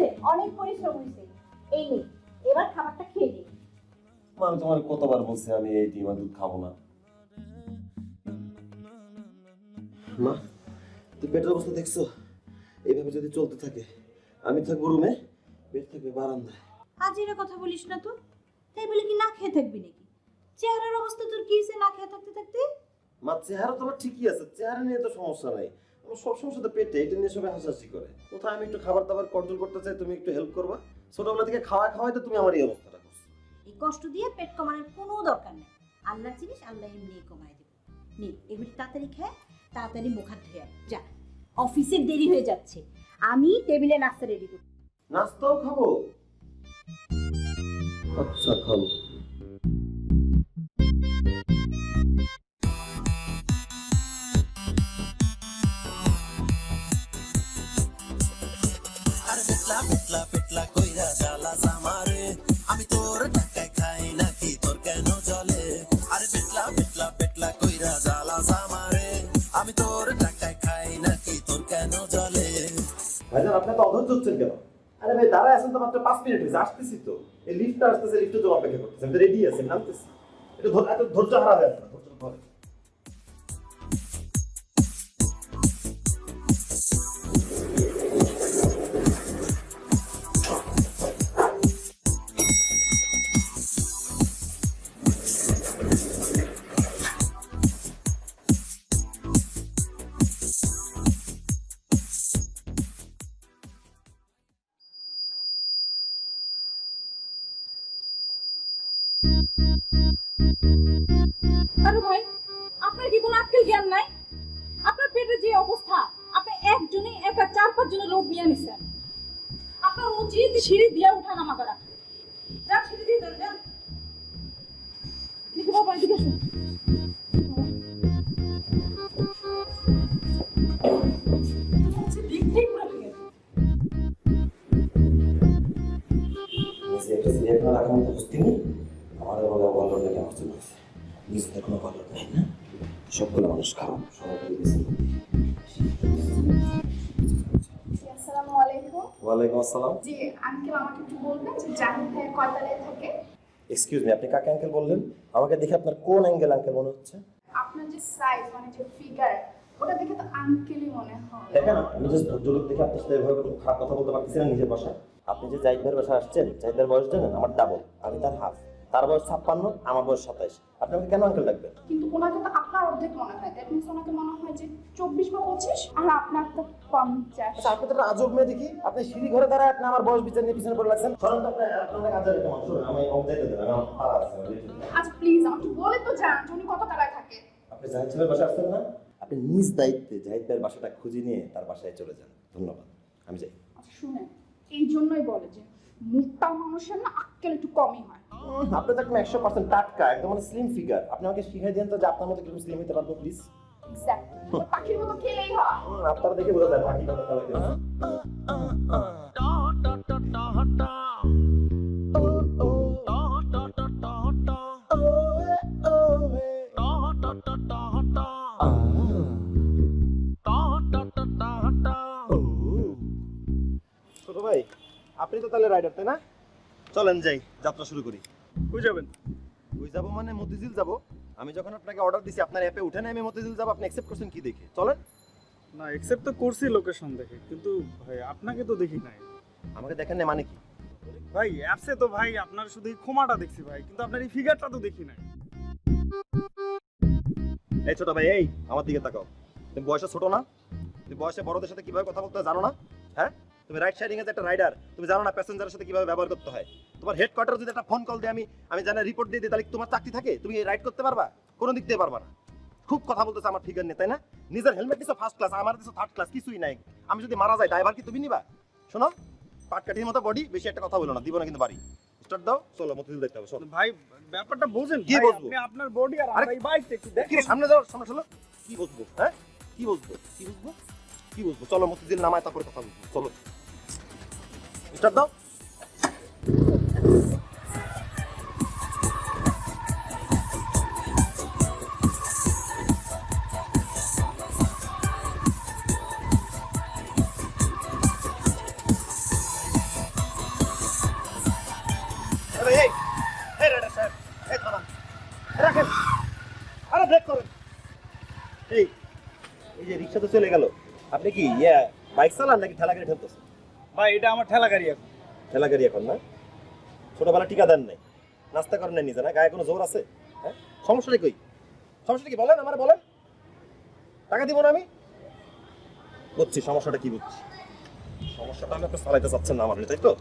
হয়েছে, অনেক পরিশ্রম হয়েছে। এই নে, এবার খাবারটা খেয়ে নে। মা, আমি তোমার কতবার বলছি আমি এই ডিম আর দুধ খাবো না। মা, তুই পেটের অবস্থা দেখছো? এইভাবে যদি চলতে থাকে, আমি থাকবো রুমে, পেট থাকবে বারান্দায়। আজ এর কথা বলিস না তো। তাই বলে কি না খেয়ে থাকবি নাকি? চেহারার অবস্থা তোর কি হয়েছে না খেয়ে থাকতে থাকতে? মা, চেহারা তোমার ঠিকই আছে, চেহারা নিয়ে তো সমস্যা নাই। আমার সব সমস্যা তো পেটে, এটা নিয়ে সবাই হাসাহাসি করে। কোথায় আমি একটু খাবার দাবার কন্ট্রোল করতে চাই, তুমি একটু হেল্প করবা। ছোটবেলা থেকে খাওয়াই তো তুমি আমার এই অবস্থাটা করছো। এই কষ্ট দিয়ে পেট কমানোর কোনো দরকার নেই। আল্লাহ জিনিস আল্লাহ এমনি কমায় দেবে। নে, এগুলি তাড়াতাড়ি খেয়ে তাড়াতাড়ি মুখ হাত ধুয়ে আয়। যা, অফিসের দেরি হয়ে যাচ্ছে। আমি টেবিলে নাস্তা রেডি করি। নাস্তাও খাবো? আচ্ছা, খাবো। পেটলা পেটলা কইরা জ্বালা জামারে, আমি তোর টাকায় খাই নাকি তোর কেন জলে? আরে পেটলা পেটলা পেটলা কইরা জ্বালা জামারে, আমি তোর টাকায় খাই নাকি তোর কেন জলে? ভাইজান, আপনি তো অধৈর্য হচ্ছেন কেন? আরে ভাই, দাঁড়ায় আছেন তো মাত্র 5 মিনিট হয়েছে, আসতেছি তো। এই লিফটটা আসতেছে, লিফটের জন্য অপেক্ষা করতেছি। আমি তো রেডি আছি, নামতেছি। একটু ধৈর্য হারা হয়ে আছে, ধৈর্য ধরে। আরে ভাই, আপনার কি কোনো আক্কেল জ্ঞান নাই? আপনার পেটের যে অবস্থা, আপনি একজনই একা 4-5 জনের লোক নিয়ে নিছেন। আপনার উচিত সিঁড়ি দিয়ে উঠা নামা করা। যান, সিঁড়ি দিয়ে দেন, যান। দেখি বাবা, এদিকে আসুন। দেখতেই পুরো ভেঙে গেছে। একটা সিরিয়াল রাখার মতো বুঝতে নেই, আমাদের বলে বললো নাকি আমার জন্য আছে। নিজেদের কোনো বললো নাই না, সবগুলো মানুষ খারাপ, সবাইকে দিয়েছে। আসসালামু আলাইকুম। ওয়ালাইকুম আসসালাম। জি আঙ্কেল, আমাকে একটু বলবেন যে জাহিদ ভাই কয়তলায় থাকে? এক্সকিউজ মি, আপনি কাকে আঙ্কেল বললেন? আমাকে দেখে আপনার কোন অ্যাঙ্গেল আঙ্কেল মনে হচ্ছে? আপনার যে সাইজ মানে যে ফিগার, ওটা দেখে তো আঙ্কেলই মনে হয়। দেখেন, আমি জাস্ট ভদ্রলোক দেখে আপনার সাথে এভাবে কোনো খারাপ কথা বলতে পারতেছি না নিজের বাসায়। আপনি যে জাহিদ ভাইয়ের বাসায় আসছেন, জাহিদ ভাইয়ের বয়স জানেন? আমার ডাবল, আমি তার হাফ। তার বয়স 56, আমার বয়স 27। আপনি আমাকে কেন আঙ্কেল ডাকবেন? কিন্তু ওনাকে তো আপনার অর্ধেক মনে হয়, দ্যাট মিনস ওনাকে মনে হয় যে 24 বা 25, আর আপনার তো 50। আচ্ছা, আপনি তো একটা আজব মেয়ে দেখি। আপনি সিঁড়ি ঘরে দাঁড়ায় আপনি আমার বয়স বিচার নিয়ে পিছনে পড়ে লাগছেন। সরণ তো আপনার আজব একটা মানুষ। আমি যাইতে দেন, আমি আমার পাড়া আছে। আচ্ছা প্লিজ আমাকে বলে তো যান যে উনি কত টাকায় থাকে। আপনি জাহিদ ভাইয়ের বাসায় আসছেন না? আপনি নিজ দায়িত্বে জাহিদ ভাইয়ের বাসাটা খুঁজে নিয়ে তার বাসায় চলে যান। ধন্যবাদ, আমি যাই। আচ্ছা শুনেন, এই জন্যই বলে যে মোটা মানুষের না আক্কেল একটু কমই হয়। আপনি তো একদম 100% টাটকা, একদম মানে স্লিম ফিগার। আপনি আমাকে শিখাই দেন তো যে আপনার মতো কিরকম স্লিম হতে পারবো, প্লিজ। এক্স্যাক্টলি, পাখির মতো খেলেই হয়। আপনারা দেখে বোঝা যায় বাকি কথা কালাকে। ছোট ভাই, আপনি তো তাহলে রাইডার, তাই না? চলেন যাই, যাত্রা শুরু করি। কই যাবেন? কই যাবো মানে মতিঝিল যাবো। আমি যখন আপনাকে অর্ডার দিছি আপনার অ্যাপে উঠে নাই আমি মতিঝিল যাবো, আপনি অ্যাকসেপ্ট করছেন কি দেখে? চলেন। না, অ্যাকসেপ্ট তো করছি লোকেশন দেখে, কিন্তু ভাই আপনাকে তো দেখি নাই। আমাকে দেখেন না মানে কি? ভাই অ্যাপসে তো ভাই আপনার শুধু এই ক্ষমাটা দেখছি ভাই, কিন্তু আপনার এই ফিগারটা তো দেখি নাই। এই ছোট ভাই, এই আমার দিকে তাকাও। তুমি বয়সে ছোট না? তুমি বয়সে বড়দের সাথে কিভাবে কথা বলতে হয় জানো না? হ্যাঁ, তুমি রাইট সাইডিং এর একটা রাইডার, তুমি জানো না প্যাসেঞ্জারের সাথে কিভাবে ব্যবহার করতে হয়? তোমার হেডকোয়ার্টার যদি একটা ফোন কল দিয়ে আমি জানা রিপোর্ট দিয়ে দিই, তাহলে তোমার চাকরি থাকে? তুমি রাইড করতে পারবা? কোনো দিক দিয়ে পারবা না। খুব কথা বলতেছে আমার ফিগার নিয়ে, তাই না? নিজের হেলমেট দিছো ফার্স্ট ক্লাস, আমার দিছো থার্ড ক্লাস, কিছুই নাই। আমি যদি মারা যাই ড্রাইভার কি তুমি নিবা? শোনো, পাটকাঠির মতো বডি, বেশি একটা কথা বলো না, দিব না কিন্তু বাড়ি। স্টার্ট দাও, চলো মতিঝিল দেখতে হবে। চলো। ভাই ব্যাপারটা বোঝেন কি ভাই, বুঝবো? আপনি আপনার বডি আর আরে, আমার এই বাইকটা একটু কি দেখেন। রে, সামনে যাও, সামনে চলো। কি বুঝবো? হ্যাঁ, কি বুঝবো? কি বুঝবো? কি বুঝবো? চলো মতিঝিল নামায় তারপরে কথা বুঝবো। চলো, স্টার্ট দাও। আরে এই এই রাইডার সাহেব, এই থামান, রাখেন, আরে ব্রেক করেন। এই এই যে রিক্সা তো চলে গেল, আপনি কি বাইক চালান নাকি ঠেলা গাড়ি ঠেলতেছেন? ভাই এটা আমার ঠেলা গাড়ি এখন। ঠেলা গাড়ি এখন না? ছোটবেলা টিকা দেন নাই, নাস্তা করেন নাই নিজে, না গায়ে কোনো জোর আছে? হ্যাঁ, সমস্যাটা কই? সমস্যাটা কি বলেন, আমারে বলেন। টাকা দিব না আমি? বুঝছি সমস্যাটা কি, বুঝছি। সমস্যাটা আমি আপনি চালাইতে চাচ্ছেন না আমার, তাই তো?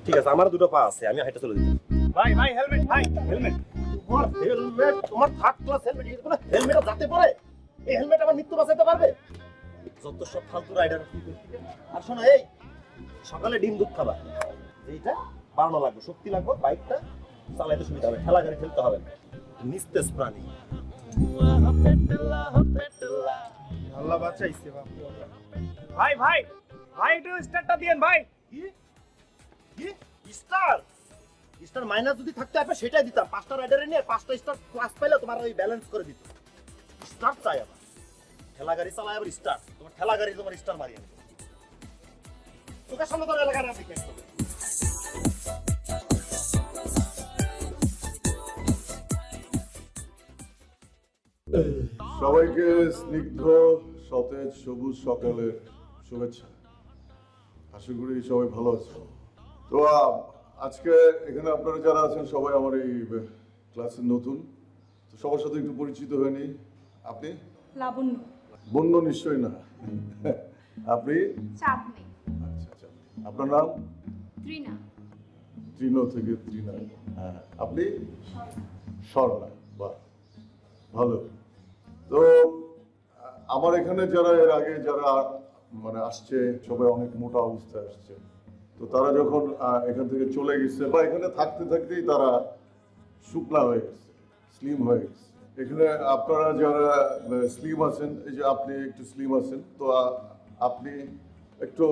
ঠিক আছে, আমার দুটো পা আছে, আমি হাইটা চলে দিতে। ভাই ভাই হেলমেট, ভাই হেলমেট। তোমার হেলমেট, তোমার থার্ড ক্লাস হেলমেট, এই কোনো হেলমেট যাতে পড়ে, এই হেলমেট আমার মৃত্যু বাঁচাতে পারবে? যত সব ফালতু রাইডার। আর শোনো, এই সকালে ডিম দুধ খাবা, এইটা বাড়ানো লাগবে, শক্তি লাগবে, বাইকটা চালাইতে সুবিধা হবে, ঠেলা গাড়ি ঠেলতে হবে না। নিস্তেজ প্রাণী। আল্লাহ বাঁচাইছে বাপ। ভাই ভাই ভাই একটু স্টার্টটা দিয়েন ভাই। কি কি স্টার স্টার মাইনাস যদি থাকতে আপনি সেটাই দিতাম, 5টা রাইডারে নিয়ে 5টা স্টার ক্লাস পাইলে তোমার ওই ব্যালেন্স করে দিত। স্টার চাই আবার, ঠেলা গাড়ি চালায় আবার স্টার, তোমার ঠেলা গাড়ি তোমার স্টার মারি আমি তোকে সামনে তোর এলাকার আপনি কেন? সবাইকে স্নিগ্ধ সতেজ সবুজ সকালের শুভেচ্ছা। আশা করি সবাই ভালো আছেন। তো আজকে এখানে আপনারা যারা আছেন সবাই আমার এই ক্লাসের নতুন, তো সবার সাথে একটু পরিচিত হয়ে নিই। আপনি? লাবণ্য। বন্য নিশ্চয়ই না। আপনি? চাঁদনি। আচ্ছা আচ্ছা, আপনার নাম? ত্রিনা। তৃণ থেকে তৃণা। হ্যাঁ, আপনি? স্বর্ণা। বাহ, ভালো। তো আমার এখানে যারা এর আগে যারা মানে আসছে সবাই অনেক মোটা অবস্থায় আসছে, তো তারা যখন এখান থেকে চলে গেছে বা এখানে থাকতে থাকতেই তারা শুকনা হয়ে গেছে, স্লিম হয়ে গেছে। এখানে আপনারা যারা স্লিম আছেন, এই যে আপনি একটু স্লিম আছেন, তো আপনি একটু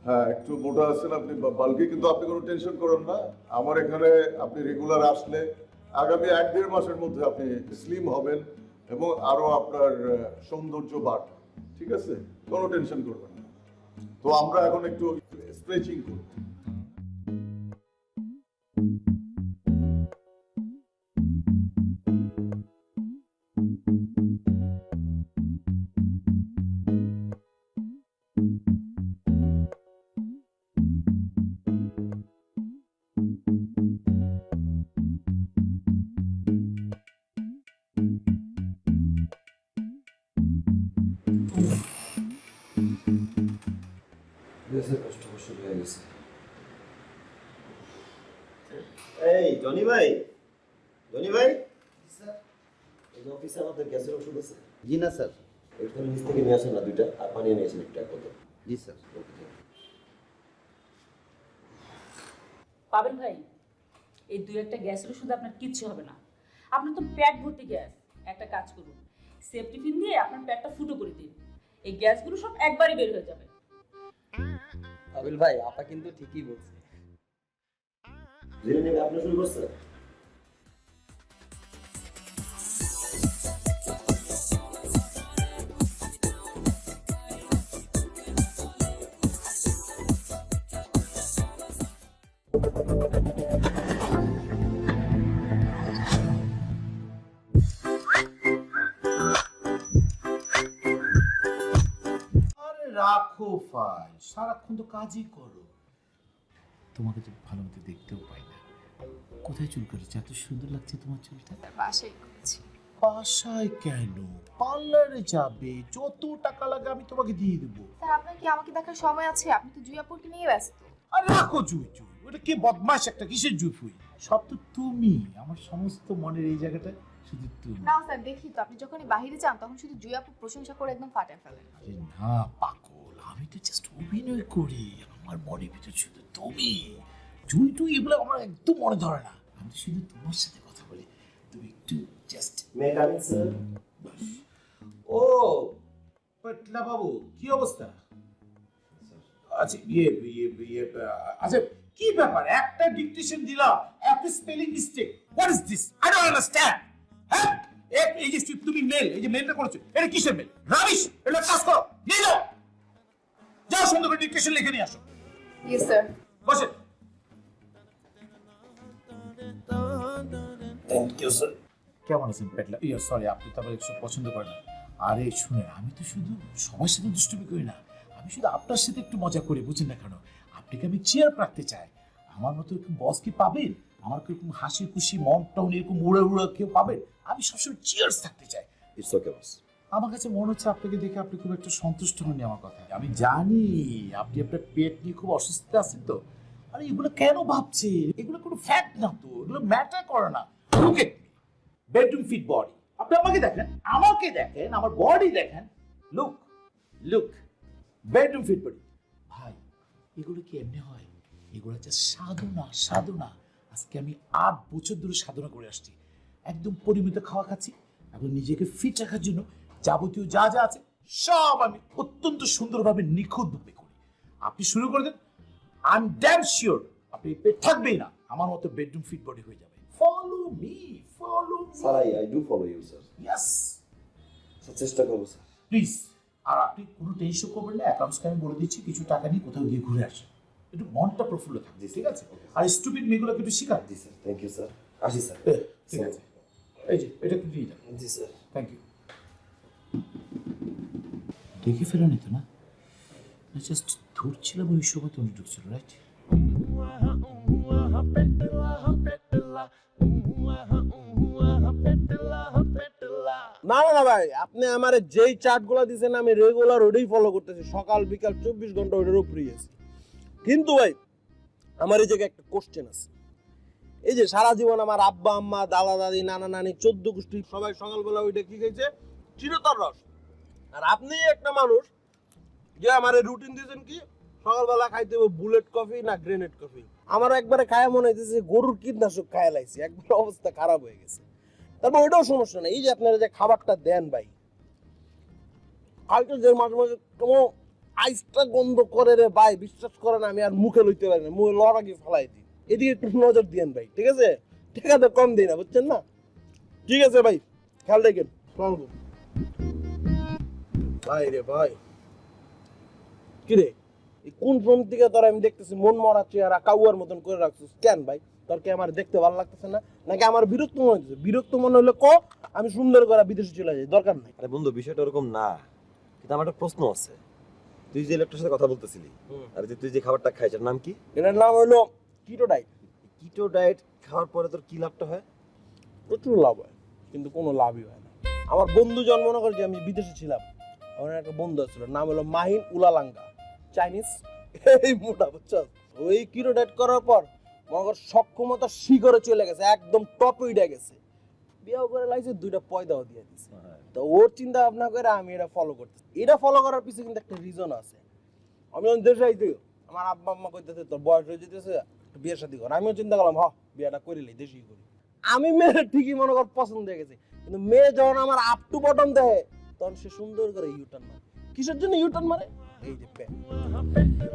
হ্যাঁ একটু মোটা আছেন, আপনি বাল্কি, কিন্তু আপনি কোনো টেনশন করেন না। আমার এখানে আপনি রেগুলার আসলে আগামী 1-1.5 মাসের মধ্যে আপনি স্লিম হবেন এবং আরো আপনার সৌন্দর্য বাড়বে। ঠিক আছে, কোনো টেনশন করবেন না। তো আমরা এখন একটু স্ট্রেচিং করব। এই জনি ভাই, জনি ভাই, এই যে অফিসে আমাদের গ্যাসের ওষুধ আছে? জি না স্যার। এখানে নিচ থেকে নিয়ে আসেন না 2টা, আর পানি নিয়ে আসেন একটা কত। জি স্যার। পাবেন ভাই, এই 2-1টা গ্যাসের ওষুধ আপনার কিচ্ছু হবে না। আপনার তো পেট ভর্তি গ্যাস। একটা কাজ করুন, সেফটি পিন দিয়ে আপনার পেটটা ফুটো করে দিন, এই গ্যাসগুলো সব একবারই বের হয়ে যাবে। আবিল ভাই, আপা কিন্তু ঠিকই বলছে। ধীরে ধীরে আপনি শুরু করছেন। আরে রাখো ফাই, সারাক্ষণ তো কাজই করো। তোমাকে তো ভালো মতো দেখতেও পাই না। কোথায় চুল করেছো? এত সুন্দর লাগছে তোমার চুলটা। বাসায় করেছি। বাসায় কেন? পার্লারে যাবে, যত টাকা লাগে আমি তোমাকে দিয়ে দেবো। স্যার, আপনার কি আমাকে দেখার সময় আছে? আপনি তো জুয়াপুরকে নিয়ে ব্যস্ত। আর রাখো জুই জুই, ওটা কি বদমাশ একটা, কিসের জুই ফুই? সব তো তুমি, আমার সমস্ত মনের এই জায়গাটা শুধু তুমি। না স্যার, দেখি তো আপনি যখনই বাইরে যান তখন শুধু জুয়াপুর প্রশংসা করে একদম ফাটায় ফেলেন। আরে না পাগল, আমি তো জাস্ট অভিনয় করি, আমার মনের ভিতর শুধু তুমি। জুই টুই এগুলো আমার একদম মনে ধরে না, আমি তো শুধু তোমার সাথে কথা বলি। তুমি একটু জাস্ট মেকানিক স্যার। ও পেটলা বাবু, কি অবস্থা? আচ্ছা আচ্ছা, কি ব্যাপার? একটা ডিকটেশন দিলাম, একটা spelling mistake. What is this? I don't understand. হ্যাঁ, এই যে তুমি মেল, এই যে মেলটা করেছো, এটা কিসের মেল? রাবিশ। এটা কাজ করো, নিয়ে যাও, যাও সুন্দর করে ডিকটেশন লিখে নিয়ে আসো। Yes sir. বসে। Thank you sir. কেমন আছেন পেটলা? ইয়া সরি, আপনি তো আবার একটু পছন্দ করেন না। আরে শুনেন, আমি তো শুধু সবার সাথে দুষ্টুমি করি না, আমি শুধু আপনার সাথে একটু মজা করি, বুঝছেন না কেন? আপনাকে আমি চেয়ার রাখতে চাই। আমার মতো এরকম বস কি পাবেন? আমার এরকম হাসি খুশি মন টাউন এরকম উড়ে উড়ে কেউ পাবেন? আমি সবসময় চেয়ার্স থাকতে চাই। ইটস ওকে বস। আমার কাছে মনে হচ্ছে আপনাকে দেখে আপনি খুব একটা সন্তুষ্ট হননি আমার কথা। আমি জানি আপনি আপনার পেট নিয়ে খুব অসুস্থ আছেন তো। আরে এগুলো কেন ভাবছেন? এগুলো কোনো ফ্যাক্ট না তো, এগুলো ম্যাটার করে না। Okay, bedroom fit body. আপনি আমাকে দেখেন, আমার বডি দেখেন। Look look, bedroom fit body. ভাই এগুলো কি এমনি হয়? এগুলো হচ্ছে সাধনা, সাধনা। আজকে আমি 8 বছর ধরে সাধনা করে আসছি। একদম পরিমিত খাওয়া খাচ্ছি এবং নিজেকে ফিট রাখার জন্য যাবতীয় যা যা আছে সব আমি অত্যন্ত সুন্দরভাবে নিখুঁতভাবে করি। আপনি শুরু করে দেন, আই এম ড্যাম শিওর আপনি পেট থাকবেই না, আমার মতো বেডরুম ফিট বডি হয়ে যাবে। Follow me, follow me. Sir I do follow you sir. Yes sir চেষ্টা করবো স্যার। প্লিজ। আর আপনি কোনো টেনশন করবেন না, অ্যাকাউন্টসকে আমি বলে দিচ্ছি কিছু টাকা নিয়ে কোথাও গিয়ে ঘুরে আসেন, একটু মনটা প্রফুল্ল থাকবে, ঠিক আছে? আর স্টুপিড মেয়েগুলোকে একটু শিখান। জি স্যার, থ্যাংক ইউ স্যার। আসি স্যার। ঠিক আছে, এই যে এটা একটু দিয়ে যান। জি স্যার। Thank you. দেখে ফেলেনি তো না? জাস্ট ধরছিলাম ওই সময় তুমি ঢুকছিল, রাইট? না না না ভাই, আপনি আমারে যেই চার্টগুলো দিয়েছেন আমি রেগুলার ওটাই ফলো করতেছি, সকাল বিকাল 24 ঘন্টা ওটার উপরেই আছি। কিন্তু ভাই আমার এই জায়গায় একটা কোশ্চেন আছে। এই যে সারা জীবন আমার আব্বা আম্মা দাদা দাদি নানা নানি 14 গোষ্ঠী সবাই সকালবেলা ওইটা কি খাইছে? চিরতর রস। আর আপনি একটা মানুষ যে আমারে রুটিন দিয়েছেন কি সকালবেলা খাইতে হবে বুলেট কফি না গ্রেনেড কফি। আমার একবারে খায়া মনে হইতেছে গরুর কীটনাশক খায়া লাইছি, একবার অবস্থা খারাপ হয়ে গেছে। তারপর ওইটাও সমস্যা না, এই যে আপনারা যে খাবারটা দেন ভাই, কালকে যে মাঝে মাঝে কেমন আইসটা গন্ধ করে রে ভাই, বিশ্বাস করেন আমি আর মুখে লইতে পারি না, মুখে লড়া গিয়ে ফেলাই দিই। এদিকে একটু নজর দিয়েন ভাই, ঠিক আছে? টাকা তো কম দিই না, বুঝছেন না? ঠিক আছে ভাই, খেয়াল রাখেন। ভাই রে ভাই, কিরে এই কোন ফোন থেকে তোর আমি দেখতেছি মন মরা চেহারা কাউয়ার মতন করে রাখছিস কেন ভাই? তোর কি আমার দেখতে ভালো লাগতেছে না, নাকি আমার বিরক্ত মনে হচ্ছে? বিরক্ত মনে হলে ক, আমি সুন্দর করে বিদেশে চলে যাই, দরকার নাই। আরে বন্ধু বিষয়টা ওরকম না, কিন্তু আমার একটা প্রশ্ন আছে। তুই যে লোকটার সাথে কথা বলতেছিলি, আর যে তুই যে খাবারটা খাইছ এর নাম কি? এটার নাম হলো কিটো ডায়েট। কিটো ডায়েট খাওয়ার পরে তোর কি লাভটা হয়? প্রচুর লাভ হয়, কিন্তু কোনো লাভই হয় না। আমার বন্ধু যখন মনে করে যে আমি বিদেশে ছিলাম, আমার একটা বন্ধু ছিল, নাম হলো মাহিন উলালাঙ্গা, চাইনিজ, এই মোটা, বুঝছো? ওই কিটো ডায়েট করার পর মনে কর সক্ষমতা শিখরে চলে গেছে, একদম টপে উঠে গেছে, বিয়েও করে লাইছে, 2টা পয়দাও দিয়ে দিছে। তো ওর চিন্তা ভাবনা করে আমি এটা ফলো করতেছি। এটা ফলো করার পিছনে কিন্তু একটা রিজন আছে। আমি যখন দেশে আইছি, আমার আব্বা আম্মা কইতেছে তোর বয়স হয়ে যেতেছে, একটু বিয়ে শাদী কর। আমিও চিন্তা করলাম বিয়েটা করিলে দেশেই করি। আমি মেয়ের ঠিকই মনে কর পছন্দ হয়ে গেছে, কিন্তু মেয়ে যখন আমার আপ টু বটম দেয় তখন সে সুন্দর করে ইউটার্ন মারে। কিসের জন্য ইউটার্ন মারে? এই যে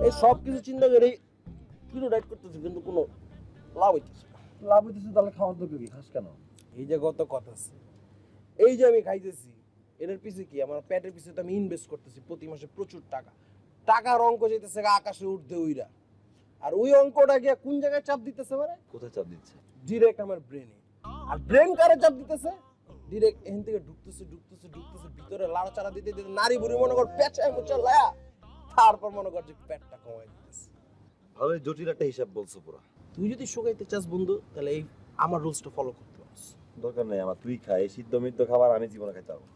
এই সব কিছু চিন্তা করে কিলো ডায়েট করতেছে, কিন্তু কোনো লাভ হইতেছে না। লাভ হইতেছে তাহলে খাওয়ার দরকার কি? খাস কেন? এই যে গত কথা আছে, এই যে আমি খাইতেছি এটার পিছে কি আমার পেটের পিছে তো আমি ইনভেস্ট করতেছি প্রতি মাসে প্রচুর টাকা। টাকার অঙ্ক যেতেছে আকাশে উঠতে উইরা, আর ওই অঙ্কটা গিয়ে কোন জায়গায় চাপ দিতেছে? মানে কোথায় চাপ দিচ্ছে? ডিরেক্ট আমার ব্রেনে। আর ব্রেন কারে চাপ দিতেছে? ডিরেক্ট এখান থেকে ঢুকতেছে ঢুকতেছে ঢুকতেছে ভিতরে লাড়াচাড়া দিতে দিতে নারী বুড়ি মনে কর পেঁচায় মুচা লায়া, তারপর মনে কর যে পেটটা কমাই দিতেছে। ভালো জটিল একটা হিসাব বলছো পুরা। তুই যদি শুকাইতে চাস বন্ধু, তাহলে এই আমার রুলসটা ফলো করতে পারিস। দরকার নেই আমার, তুই খাই সিদ্ধ মিদ্ধ খাবার, আমি জীবনে খাইতে পারবো।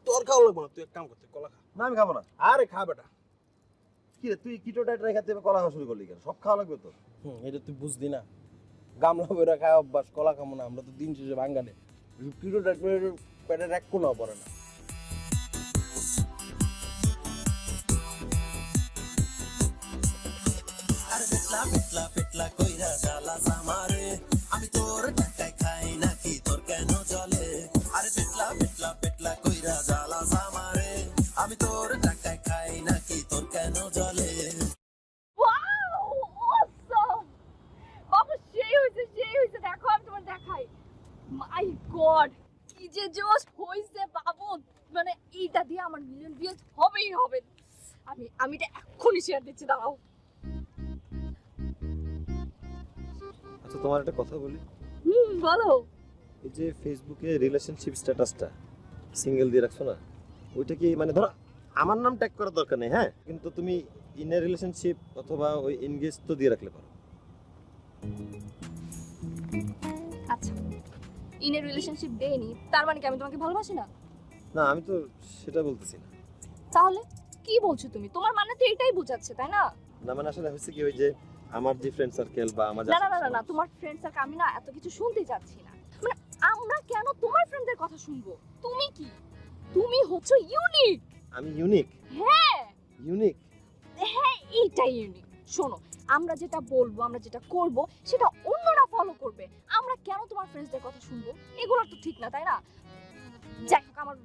তোর খাওয়া লাগবে না, তুই এক কাম করতে কলা খা। না আমি খাবো না। আরে খা বেটা। কি রে তুই কিটো ডায়েট রেখে তুই কলা খাওয়া শুরু করলি কেন? সব খাওয়া লাগবে তো। এটা তুই বুঝদি না, গামলা বেরা খায় অভ্যাস, কলা খাবো না আমরা তো দিন শেষে ভাঙ্গালে। কিটো ডায়েট পেটের এক কোনাও পড়ে না। আরে পেটলা পেটলা পেটলা কইরা জ্বালা জামারে, আমি তোর টাকায় খাই নাকি তোর কেন জ্বলে? আরে পেটলা পেটলা পেটলা কইরা জ্বালা জামারে, আমি তোর টাকায় খাই নাকি তোর কেন জ্বলে? বাবু সেই হইছে, দেখো আমি তোমার দেখাই। মাই গড, কি যে জোশ হইছে বাবু, মানে এইটা দিয়ে আমার মিলিয়ন ভিউজ হবেই হবে। আমি এটা এক্ষুনি শেয়ার দিচ্ছি, দাঁড়াও। আচ্ছা তোমার একটা কথা বলি। বলো। এই যে ফেসবুকে রিলেশনশিপ স্ট্যাটাসটা সিঙ্গেল দিয়ে রাখছো না, ওইটা কি মানে ধরো আমার নাম ট্যাগ করার দরকার নেই, হ্যাঁ, কিন্তু তুমি ইন এ রিলেশনশিপ অথবা ওই এনগেজ তো দিয়ে রাখলে পারো। আচ্ছা, ইন এ রিলেশনশিপ দেইনি তার মানে কি আমি তোমাকে ভালোবাসি না? না, আমি তো সেটা বলতেছি না। তাহলে কি বলছো তুমি? তোমার মানে তো এটাই বোঝাচ্ছে, তাই না? না মানে আসলে হচ্ছে কি, ওই যে আমার যে ফ্রেন্ড সার্কেল বা আমার না না না না তোমার ফ্রেন্ড সার্কেল আমি না এত কিছু শুনতে চাচ্ছি না। মানে আমরা কেন তোমার ফ্রেন্ডদের কথা শুনবো? তুমি কি, তুমি হচ্ছে ইউনিক। আমি ইউনিক? হ্যাঁ ইউনিক? হ্যাঁ এইটাই ইউনিক। শোনো, আমরা যেটা বলবো, আমরা যেটা করব সেটা অন্যরা ফলো করবে। আমরা কেন তোমার ফ্রেন্ডসদের কথা শুনবো? এগুলো তো ঠিক না, তাই না? যাই হোক, আমার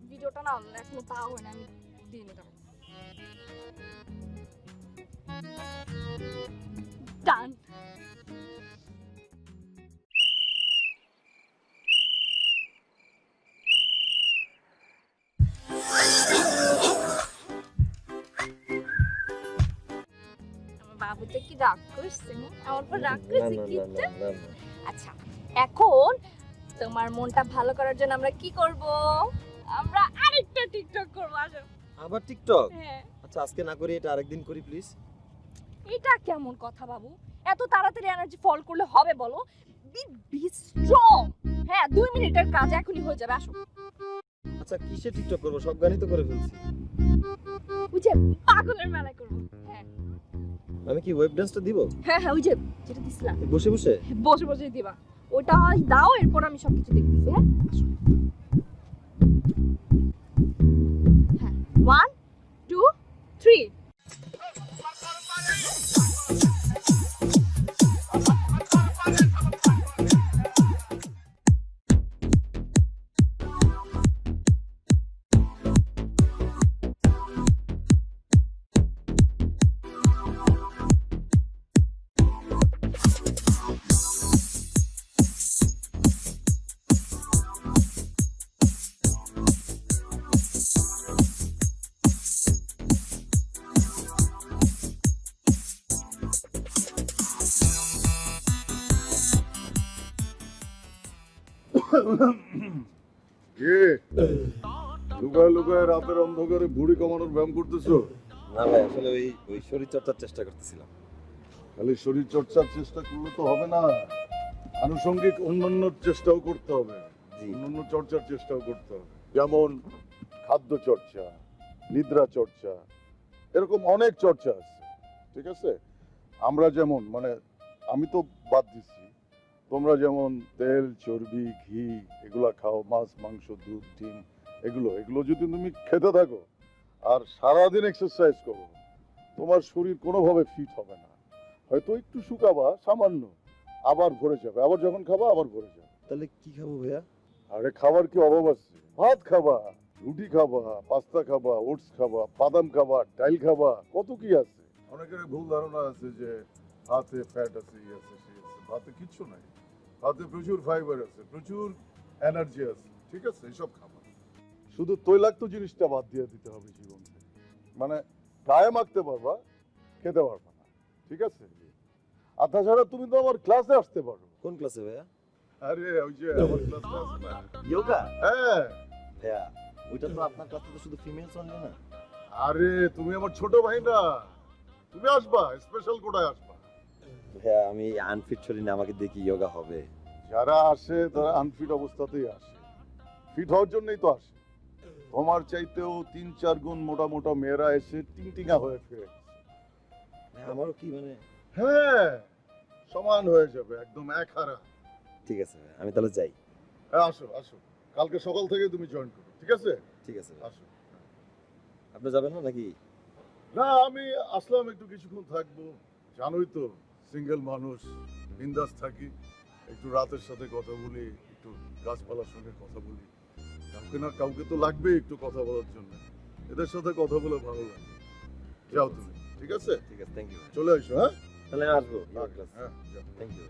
ভিডিওটা না এখনো পাওয়া হয় না, আমি দিয়ে নিতাম। ডান। বাবুটা কি রাগ করছে? আমার পর রাগ করছে কি? আচ্ছা, এখন তোমার মনটা ভালো করার জন্য আমরা কি করব? আমরা আরেকটা টিকটক করব। আসো। আবার টিকটক? হ্যাঁ। আচ্ছা, আজকে না করি, এটা আরেকদিন করি প্লিজ। এটা কেমন কথা বাবু? এত তাড়াতাড়ি এনার্জি ফল করলে হবে বলো? Be strong. হ্যাঁ, 2 মিনিটের কাজ এখনই হয়ে যাবে। আসো। আচ্ছা, কিসে টিকটক করব? সব গানই তো করে ফেলছি। ওই যে পাগলের মেলায় করব। হ্যাঁ। আমি কি ওয়েব ডান্সটা দিব? হ্যাঁ হ্যাঁ, ওই যে যেটা দিছিলাম। বসে বসে? বসে বসে দিবা। ওটা দাও, এরপর আমি সবকিছু দেখতেছি। হ্যাঁ, আসো। হ্যাঁ, 1 2 3। কে লুকায় লুকায় রাতের অন্ধকারে ভুঁড়ি কমানোর ব্যায়াম করতেছো? না ভাই, আসলে ওই শরীর চর্চার চেষ্টা করতেছিলাম। খালি শরীর চর্চার চেষ্টা করলে তো হবে না, আনুষঙ্গিক অন্যান্য চেষ্টাও করতে হবে, অন্যান্য চর্চার চেষ্টাও করতে হবে। যেমন খাদ্য চর্চা, নিদ্রা চর্চা, এরকম অনেক চর্চা আছে, ঠিক আছে? আমরা যেমন মানে আমি তো বাদ দিচ্ছি, তোমরা যেমন তেল, চর্বি, ঘি এগুলা খাও, মাছ, মাংস, দুধ, ডিম, এগুলো যদি তুমি খেতে থাকো আর সারাদিন এক্সারসাইজ করো, তোমার শরীর কোনোভাবে ফিট হবে না। হয়তো একটু শুকাবা সামান্য, আবার ভরে যাবে, আবার যখন খাবা আবার ভরে যাবে। তাহলে কি খাবো ভাইয়া? আরে খাবার কি অভাব আছে? ভাত খাবা, রুটি খাবা, পাস্তা খাবা, ওটস খাবা, বাদাম খাবা, ডাল খাবা, কত কি আছে। অনেকের ভুল ধারণা আছে যে ভাতে ফ্যাট আছে, ই আছে, সেই আছে। ভাতে কিচ্ছু নাই, ভাতে প্রচুর ফাইবার আছে, প্রচুর এনার্জি আছে, ঠিক আছে? এসব খাবা। শুধু তৈলাক্ত জিনিসটা বাদ দিয়ে দিতে হবে জীবন থেকে। মানে গায়ে মাখতে পারবা, খেতে পারবা না, ঠিক আছে? আর তাছাড়া তুমি তো আমার ক্লাসে আসতে পারো। কোন ক্লাসে ভাইয়া? আরে ওই যে আমার ক্লাসে আছে না, যোগা? হ্যাঁ ভাইয়া, ওইটা তো আপনার ক্লাসে তো শুধু ফিমেলস অনলি না। আরে তুমি আমার ছোট ভাই না, তুমি আসবা, স্পেশাল কোটায় আসবা। ভাইয়া, আমি আনফিট শরীর না, আমাকে দেখি যোগা হবে? যারা আসে তারা আনফিট অবস্থাতেই আসে, ফিট হওয়ার জন্যই তো আসে। তোমার চাইতেও 3-4 গুণ মোটা মোটা মেয়েরা এসে টিংটিঙা হয়ে ফিরে গেছে। আমারও কি মানে? হ্যাঁ, সমান হয়ে যাবে, একদম এক হারা। ঠিক আছে ভাই, আমি তাহলে যাই। হ্যাঁ, আসো আসো, কালকে সকাল থেকে তুমি জয়েন করো, ঠিক আছে? ঠিক আছে, আসো। আপনি যাবেন না নাকি? না, আমি আসলাম, একটু কিছুক্ষণ থাকবো। জানোই তো সিঙ্গেল মানুষ, বিন্দাস থাকি, একটু রাতের সাথে কথা বলি, একটু গাছপালার সঙ্গে কথা বলি। কাউকে না কাউকে তো লাগবে একটু কথা বলার জন্য, এদের সাথে কথা বলে ভালো লাগে। যাও তুমি, ঠিক আছে? ঠিক আছে, থ্যাংক ইউ। চলে আসো। হ্যাঁ, তাহলে আসবো। হ্যাঁ, যাও। Thank you.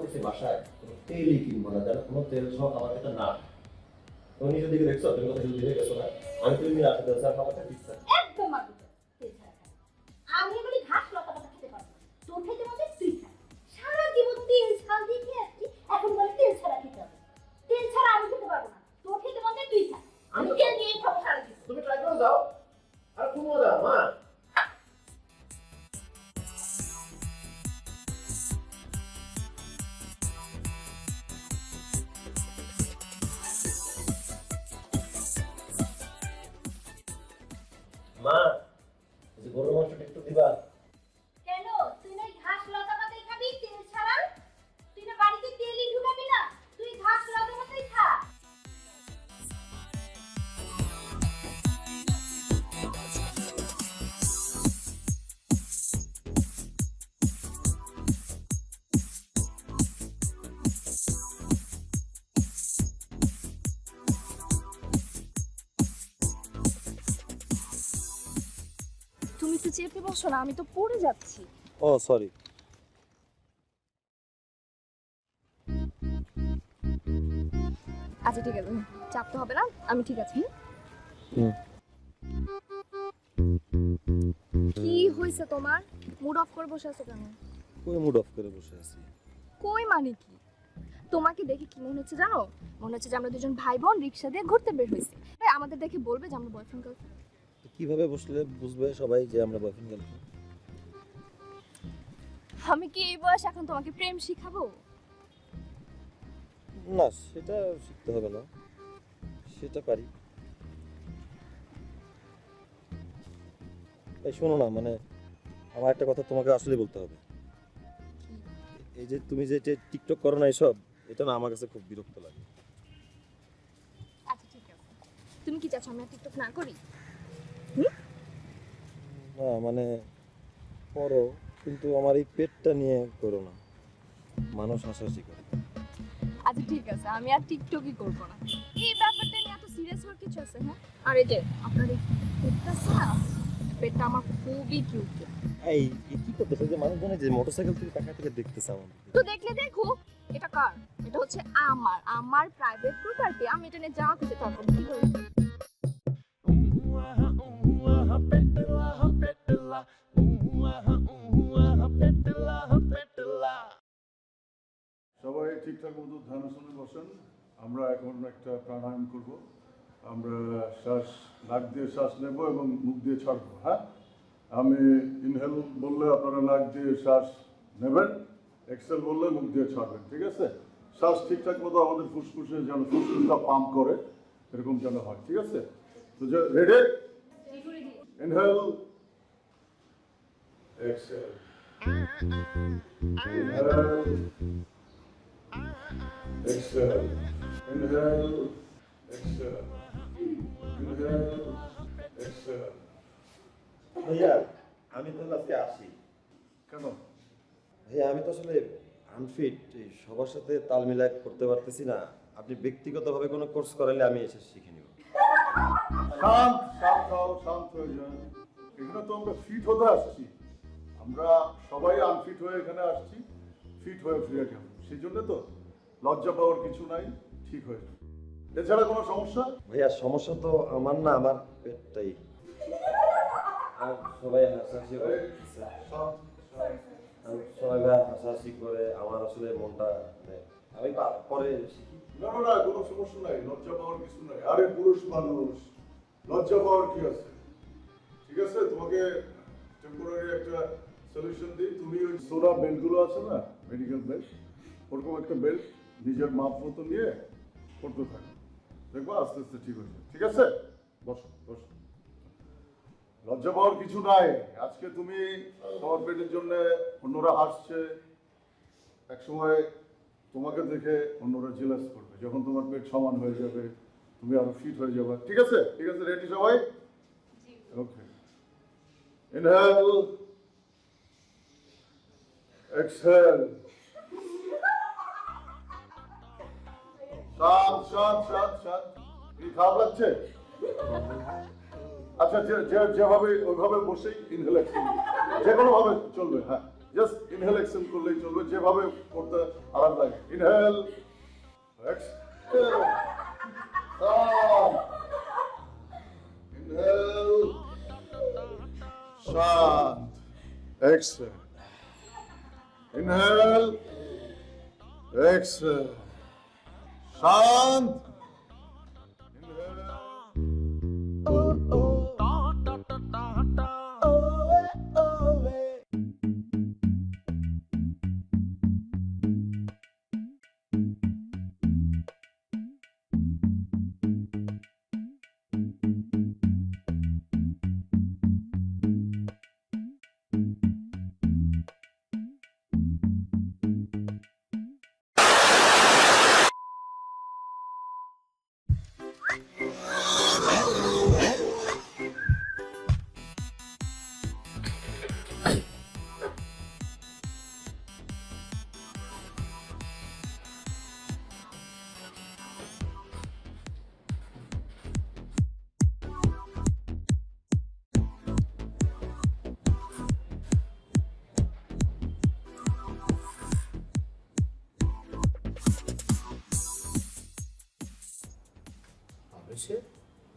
করতেছি বাসায় কোনো তেলই কিনবো না, জানো কোনো তেল সহ খাবার খেতে না। তুমি নিজের দিকে দেখছো, তুমি কথা দিকে গেছো না, আমি তুমি রাখতে দেবো স্যার খাবারটা দিচ্ছে। একদম আর তেল ছাড়া খাই। আমি এগুলি ঘাস লতা পাতা খেতে পারবো না। তোর খেতে মধ্যে তুই খা। সারা জীবন তেল ছাল দিয়ে খেয়ে আসছি, এখন বলে তেল ছাড়া খেতে হবে। তেল ছাড়া আমি খেতে পারবো না। তোর খেতে মধ্যে তুই খা। আমি তেল দিয়ে খাবো সারা জীবন। তুমি ট্রাই করে যাও, আর খুব মজা মা। মা, এই গরুর মাংসটা একটু দিবা। কেন তুই না ঘাস লতা পাতাই খাবি তেল ছাড়া? তুই না বাড়িতে তেলই ঢুকাবি না? তুই ঘাস লতা পাতাই খা। তুমি তো চেপে বসো না, আমি তো পড়ে যাচ্ছি। ও সরি। আচ্ছা ঠিক আছে, চাপতে হবে না, আমি ঠিক আছি। কি হয়েছে তোমার? মুড অফ করে বসে আছো কেন? কই মুড অফ করে বসে আছি? কই মানে কি? তোমাকে দেখে কি মনে হচ্ছে জানো? মনে হচ্ছে যে আমরা দুজন ভাই বোন রিক্সা দিয়ে ঘুরতে বের হয়েছি। আমাদের দেখে বলবে যে আমরা বয়ফ্রেন্ড গার্লফ্রেন্ড। কিভাবে বসলে বুঝবে সবাই যে আমরা বয়ফ্রেন্ড গার্লফ্রেন্ড? আমি কি এই বয়স এখন তোমাকে প্রেম শিখাবো? না, সেটা শিখতে হবে না, সেটা পারি। এই শোনো না, মানে আমার একটা কথা তোমাকে আসলে বলতে হবে। এই যে তুমি যে টিকটক করো না এসব, এটা না আমার কাছে খুব বিরক্ত লাগে। আচ্ছা ঠিক আছে, তুমি কি চাচ্ছ আমি আর টিকটক না করি? না মানে করো, কিন্তু আমার এই পেটটা নিয়ে করো না, মানুষ হাসাহাসি করে। আচ্ছা ঠিক আছে, আমি আর টিকটকই করবো না। এই ব্যাপারটা নিয়ে এত সিরিয়াস হওয়ার কিছু আছে? হ্যাঁ, আর এই যে আপনার এই পেটটা আছে না, পেটটা আমার খুবই কিউট। এই কি করতেছে যে মানুষজনে যে মোটরসাইকেল থেকে টাকা থেকে দেখতেছে আমার? তো দেখলে দেখো, এটা কার? এটা হচ্ছে আমার প্রাইভেট প্রপার্টি। আমি এটা নিয়ে যা খুশি তা করব। কি করব? সবাই ঠিকঠাক মতো ধ্যান শুনে বসেন। আমরা এখন একটা প্রাণায়াম করব। আমরা শ্বাস নাক দিয়ে শ্বাস নেব এবং মুখ দিয়ে ছাড়বো। হ্যাঁ, আমি ইনহেল বললে আপনারা নাক দিয়ে শ্বাস নেবেন, এক্সেল বললে মুখ দিয়ে ছাড়বেন। ঠিক আছে? শ্বাস ঠিকঠাক মতো আমাদের ফুসফুসে যেন ফুসফুসটা পাম্প করে, এরকম যেন হয়। ঠিক আছে? তো ready? Inhale, exhale, inhale, exhale, inhale, exhale, inhale, exhale. ভাইয়া আমি তো আজকে আসি। কেন? ভাইয়া আমি তো আসলে আনফিট, সবার সাথে তাল মিলাই করতে পারতেছি না। আপনি ব্যক্তিগতভাবে কোনো কোর্স করালে আমি এসে শিখে নিব। শান্ত শান্ত হও, শান্ত হয়ে যান। এখানে তো আমরা ফিট হতে আসছি, আমরা সবাই আনফিট হয়ে এখানে আসছি, ফিট হয়ে ফিরে যাব। সেই জন্য তো লজ্জা পাওয়ার কিছু নাই, ঠিক হয়ে যাবে। এছাড়া কোনো সমস্যা? ভাইয়া সমস্যা তো আমার না, আমার পেটটাই। আর সবাই হাসাহাসি করে, সবাই হাসাহাসি করে, আমার আসলে মনটা আমি পরে শিখি। না না না, কোনো সমস্যা নাই, লজ্জা পাওয়ার কিছু নাই। আরে পুরুষ মানুষ, লজ্জা পাওয়ার কি আছে? ঠিক আছে, তোমাকে টেম্পোরারি একটা সলিউশন দিই। তুমি ওই সোডা বেল্টগুলো আছে না, মেডিকেল বেল্ট, ওরকম একটা বেল্ট নিজের মাপ মতো নিয়ে করতে থাকো, দেখবো আস্তে আস্তে ঠিক হয়েছে। ঠিক আছে? বসো বসো, লজ্জা পাওয়ার কিছু নাই। আজকে তুমি তোমার পেটের জন্য অন্যরা হাসছে, একসময় তোমাকে দেখে অন্যরা জেলাস করবে। যখন তোমার পেট সমান হয়ে যাবে, তুমি আরো ফিট হয়ে যাবে। ঠিক আছে? ঠিক আছে, রেডি সবাই? ওকে, ইনহেল, এক্সহেল। শান্ত শান্ত শান্ত শান্ত। কি খারাপ লাগছে? আচ্ছা, যেভাবে ওইভাবে বসেই ইনহেল, এক্সহেল, যে কোনো ভাবে চলবে। হ্যাঁ, জাস্ট ইনহেল এক্সেল করলেই চলবে, যেভাবে করতে আরাম লাগে। ইনহেল এক্সেল, ইনহেল শান্ত, এক্সেল, ইনহেল এক্সেল শান্ত,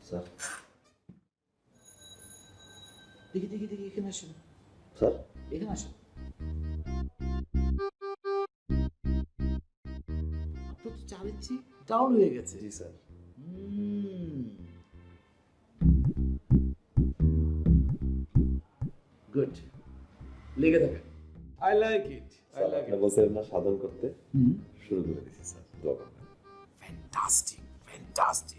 স্যার দেখি দেখি দেখি, এখানে আসুন, স্যার এখানে আসুন। আপনার তো চালিয়েছি ডাউন হয়ে গেছে। জি স্যার। গুড, লেগে থাকেন। I like it, I like it. বলছেন না সাধন করতে শুরু করে দিয়েছি স্যার, দোয়া করবেন। Fantastic, fantastic.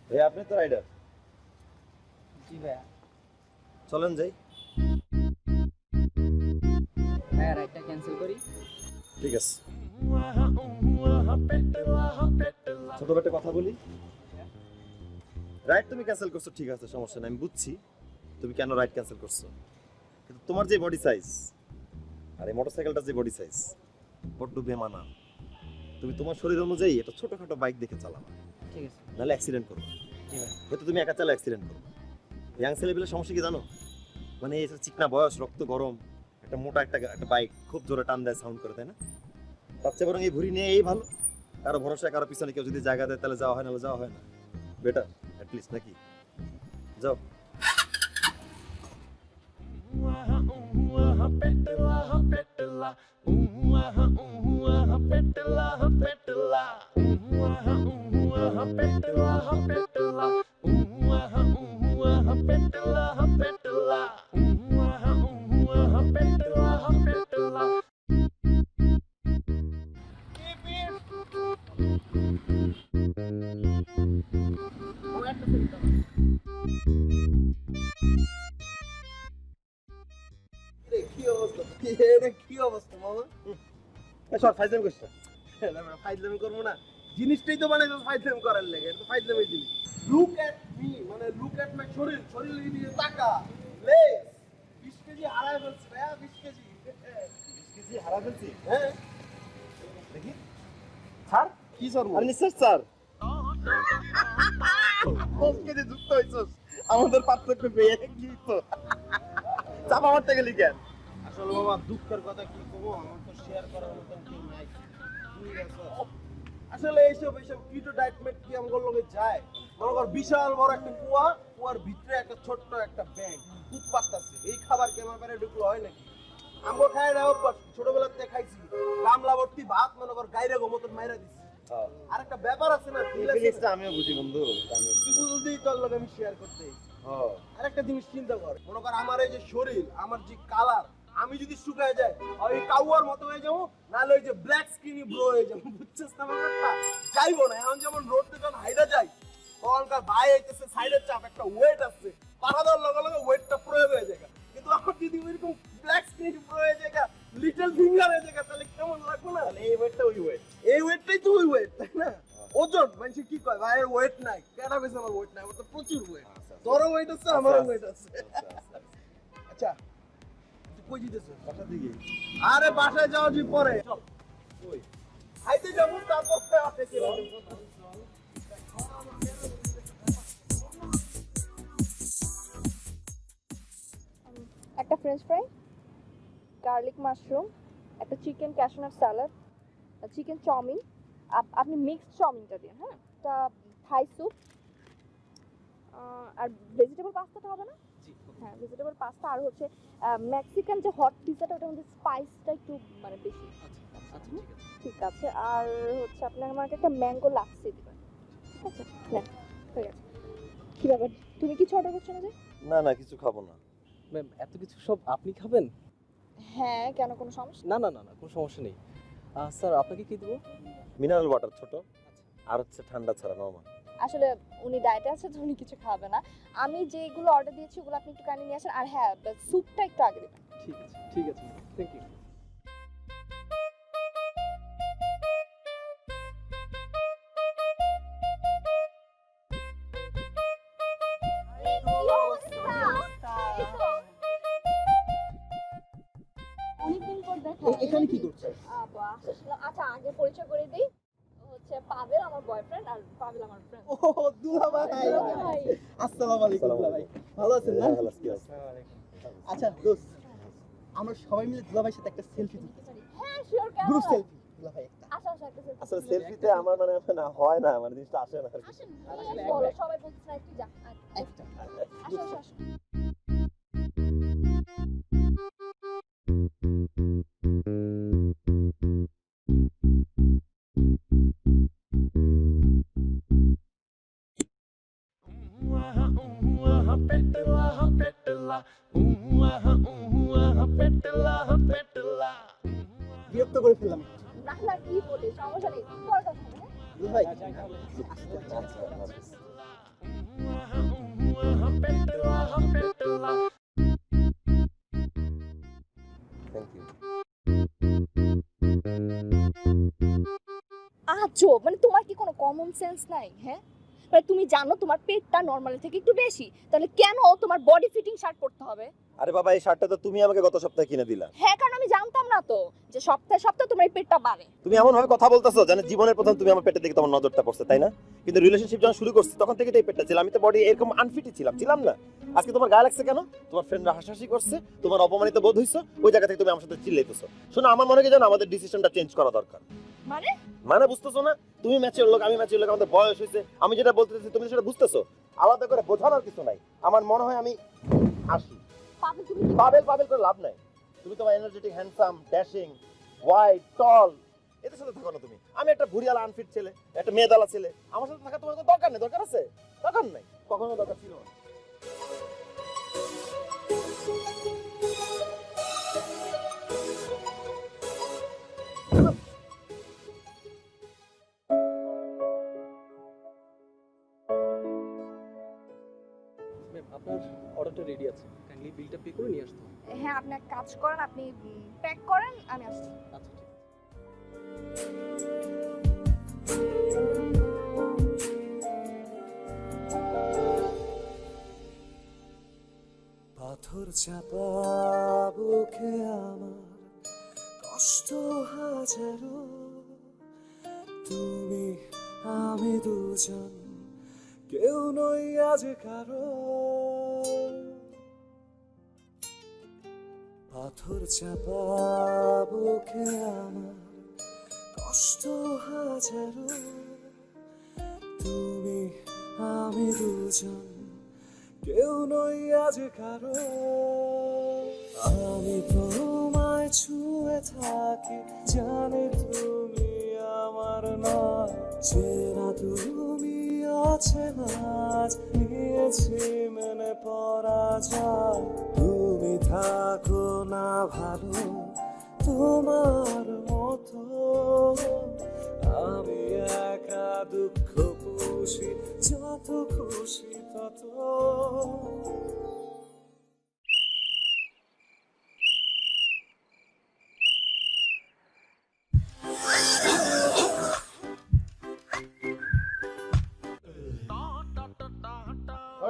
ভাই আপনি তো রাইডার। জি ভাইয়া। চলেন যাই। ভাইয়া রাইডটা ক্যান্সেল করি। ঠিক আছে। ছোট একটা কথা বলি, রাইড তুমি ক্যান্সেল করছো ঠিক আছে, সমস্যা নেই, আমি বুঝছি তুমি কেন রাইড ক্যান্সেল করছো, কিন্তু তোমার যে বডি সাইজ আর এই মোটরসাইকেলটার যে বডি সাইজ বড্ড বেমানান। তুমি তোমার শরীর অনুযায়ী এটা ছোটখাটো বাইক দেখে চালাবা, ঠিক আছে। নাহলে অ্যাক্সিডেন্ট করবে। জি ভাই। হয়তো তুমি একা চালা অ্যাক্সিডেন্ট করবে। ইয়াং ছেলেবেলের সমস্যা কি জানো, মানে এটা চিকনা বয়স, রক্ত গরম, একটা মোটা একটা বাইক খুব জোরে টান দেয়, সাউন্ড করে, তাই না? তার চেয়ে বরং এই ঘুরি নিয়ে এই ভালো। কারো ভরসা কারো পিছনে কেউ যদি জায়গা দেয় তাহলে যাওয়া হয়, নাহলে যাওয়া হয় না। বেটার অ্যাটলিস্ট, নাকি? যাও। কি অবস্থা? এটা কি অবস্থা মামা? সর ফাইজলামি করিস না। ফাইজলামি করবো না, জিনিসটাই তো বানাইছো ফাইজলামি করার লেগে। এটা তো ফাইজলামি জিনিস। লুক এট মি, মানে লুক এট মাই শরীর, শরীর দিয়ে তাকা। লেস 20 কেজি হারায় ফেলছি ভাইয়া, 20 কেজি। 20 কেজি হারা ফেলছি? হ্যাঁ দেখি স্যার, কি স্যার? আর নিশ্চয় স্যার 10 কেজি যুক্ত হইছস আমাদের পার্থক্য পেয়ে। কি তো চাপ আমার থেকে লিখেন। আসলে বাবা দুঃখের কথা কি কব, আমার তো শেয়ার করার মতো কেউ নাই। ঠিক আছে আসলে এইসব কিটো ডায়েট মেট কি আমগোর লগে যায় মনে কর বিশাল বড় একটা কুয়ার ভিতরে একটা ছোট্ট একটা ব্যাংক দুধ পাত্তাছে এই খাবার কি আমার পেটে ঢুকলো হয় নাকি আমগো খাই না ছোটবেলাতে খাইছি গামলা ভর্তি ভাত মনে কর গাইরে গো মতন মাইরা দিছি আর একটা ব্যাপার আছে না ফিলিংসটা আমিও বুঝি বন্ধু তুই বুঝলি তোর লগে আমি শেয়ার করতে আর একটা জিনিস চিন্তা কর মনে কর আমার এই যে শরীর আমার যে কালার আমি যদি শুকায় যাই ওই কাউয়ার মতো হয়ে যাবো নাহলে ওই যে ব্ল্যাক স্কিনি ব্রো হয়ে যাবো বুঝছিস না ব্যাপারটা যাইবো না এখন যেমন রোডে যখন হাইরা যাই তখনকার ভাই আইতেছে সাইডের চাপ একটা ওয়েট আছে পাড়া দেওয়ার লগে লগে ওয়েটটা প্রয়োগ হয়ে যায় কিন্তু আমার যদি ওইরকম ব্ল্যাক স্কিনি ব্রো হয়ে যায় লিটল ফিঙ্গার হয়ে যায় তাহলে কেমন লাগবে না এই ওয়েটটা ওই ওয়েট এই ওয়েটটাই তো ওই ওয়েট তাই না ওজন মানুষ কি কয় ভাইয়ের ওয়েট নাই কেন কইছে আমার ওয়েট নাই ওর তো প্রচুর ওয়েট তোর ওয়েট আছে আমার ওয়েট আছে আচ্ছা তুই কই যেতেছিস বাসা দিকে আরে বাসায় যাও জি পরে চল কই খাইতে যাবো তারপর আসে কি একটা ফ্রেঞ্চ ফ্রাই, গার্লিক মাশরুম, একটা chicken cashew nut salad, chicken chow mein, আপনি মিক্সড চাউমিনটা দিন, হ্যাঁ, একটা থাই স্যুপ, আর ভেজিটেবল পাস্তাটা হবে না? হ্যাঁ, ভেজিটেবল পাস্তা, আর হচ্ছে মেক্সিকান যে হট পিজাটা ওটার মধ্যে স্পাইসটা একটু মানে বেশি। ঠিক আছে, আর হচ্ছে আপনি আমাকে একটা ম্যাঙ্গো লাচ্ছি দিবেন, ঠিক আছে? হ্যাঁ, ঠিক আছে। কি ব্যাপার, তুমি কিছু অর্ডার করছো না যে? না কিছু খাবো না ম্যাম এত কিছু সব আপনি খাবেন? হ্যাঁ, কেন, কোনো সমস্যা? না কোনো সমস্যা নেই। স্যার আপনাকে কি দেবো? মিনারেল ওয়াটার ছোট আর হচ্ছে ঠান্ডা ছাড়া নরমাল। আসলে উনি ডায়েটে আছে তো উনি কিছু খাবে না। আমি যেগুলো অর্ডার দিয়েছি ওগুলো আপনি একটু কাইন্ডলি নিয়ে আসেন, আর হ্যাঁ স্যুপটা একটু আগে দেবেন। ঠিক আছে থ্যাংক ইউ। অনেকদিন পর দেখা। এখানে কি করছো? আচ্ছা আগে পরিচয় করে দিই, হচ্ছে পাভেল আমার বয়ফ্রেন্ড আর পাভেল আমার ফ্রেন্ড। ও দুলা ভাই, আসসালামু আলাইকুম দুলা ভাই, ভালো আছেন না? ভালো আছি। আচ্ছা দোস্ত, আমরা সবাই মিলে দুলা ভাইয়ের সাথে একটা সেলফি তুলি। হ্যাঁ শিওর, কেন গ্রুপ সেলফি দুলা ভাই একটা। আচ্ছা একটা সেলফি। আসলে সেলফিতে আমার মানে না হয় না, মানে জিনিসটা আসে না আর কি। আসেন, বলো সবাই বলছে না, একটু যা একটা আসো। বিরক্ত করে ফেললাম না কি বলি, সমস্যা নেই, পরে কথা হবে। দুলা ভাই। Thank you. আজব, মানে তোমার কি কোনো কমন সেন্স নাই? হ্যাঁ, মানে তুমি জানো তোমার পেটটা নরমালের থেকে একটু বেশি, তাহলে কেন তোমার বডি ফিটিং শার্ট পরতে হবে? আরে বাবা, এই শার্টটা তো তুমি আমাকে গত সপ্তাহে কিনে দিলা। হ্যাঁ, কারণ আমি জানতাম না তো যে সপ্তাহে তোমার এই পেটটা বাড়ে। তুমি এমন ভাবে কথা বলতেছো জানো জীবনের প্রথম তুমি আমার পেটের দিকে তোমার নজরটা পড়ছে, তাই না? কিন্তু রিলেশনশিপ যখন শুরু করছি তখন থেকে তো এই পেটটা ছিল, আমি তো বডি এরকম আনফিটই ছিলাম না। আজকে তোমার গায়ে লাগছে কেন? তোমার ফ্রেন্ডরা হাসাহাসি করছে, তোমার অপমানিত বোধ হইছো, ওই জায়গা থেকে তুমি আমার সাথে চিল্লাইতেছো। শোনো, আমার মনে হয় জানো আমাদের ডিসিশনটা চেঞ্জ করা দরকার। মানে বুঝতেছো না? তুমি ম্যাচিওর লোক, আমি ম্যাচিওর লোক, আমাদের বয়স হয়েছে, আমি যেটা বলতে চাইছি তুমি সেটা বুঝতেছো। আলাদা করে বোঝানোর কিছু নাই। আমার মনে হয় আমি আসি। পাবেল করে লাভ নাই। তুমি তোমার এনার্জেটিক, হ্যান্ডসাম, ড্যাশিং, হোয়াইট, টল, এদের সাথে থাকো না তুমি। আমি একটা ভুরিয়ালা আনফিট ছেলে, একটা মেয়েদালা ছেলে, আমার সাথে থাকা তোমার কোনো দরকার নেই। দরকার আছে? দরকার নাই, কখনো দরকার ছিল না। ম্যাম আপনার অর্ডারটা রেডি আছে, কাইন্ডলি বিলটা পে করে নিয়ে আসতে হবে। হ্যাঁ, আপনি এক কাজ করেন, আপনি প্যাক করেন, আমি আসছি। আচ্ছা ঠিক আছে। পাথর চাপা বুকে আমার কষ্ট হাজারো, তুমি আমি দুজন কেউ নই আজ কারো। পাথর চাপা বুকে আমার কষ্ট হাজারো, তুমি আমি দুজন কেউ নই আজ কারো। আমি তোমায় ছুঁয়ে থাকি, জানি তুমি আমার নয়, চেনা তুমি আছে আজ, নিয়েছি মেনে পরাজয়। তুমি থাকো না ভালো তোমার মতো, আমি একা দুঃখ খুশি, যত খুশি তত।